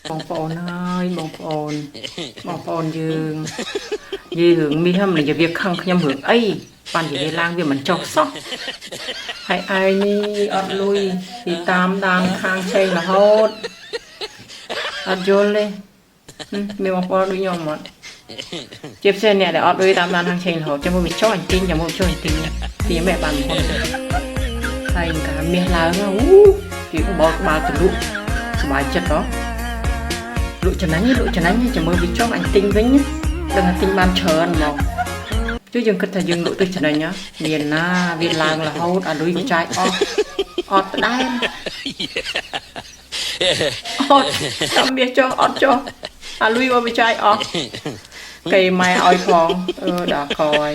បងប្អូនហើយបងប្អូនយើងមានហឹមនិយាយវាខឹងខ្ញុំរឿងអីបាននិយាយឡើងវាមិនចុះសោះហើយឯងនេះអត់លុយពីតាមដានខាងឆេងរហូតអត់យល់ទេមានបងប្អូនដូចខ្ញុំអត់ជាផ្សេងអ្នកដែលអត់លុយតាមដានខាងឆេងរហូតចាំមកវាចុះអញទិញចាំមកចុះអញទិញពីមិនបានផងហើយកាមាសឡើងអូពីបោកក្បាលទៅលក់សុបាយចិត្តហ៎លក់ចំណាញ់ចាំមើលវាចុះអញទិញវិញដឹងថាទិញបានច្រើនមកជួយយើងគិតថាយើងលក់ទៅចំណេញមានណាវាឡើងរហូតអាលុយក៏ចាយអត់ដែរអត់តាមវាចុះអត់ចុះអាលុយមកវាចាយអស់គេម៉ែឲ្យផងដល់កយ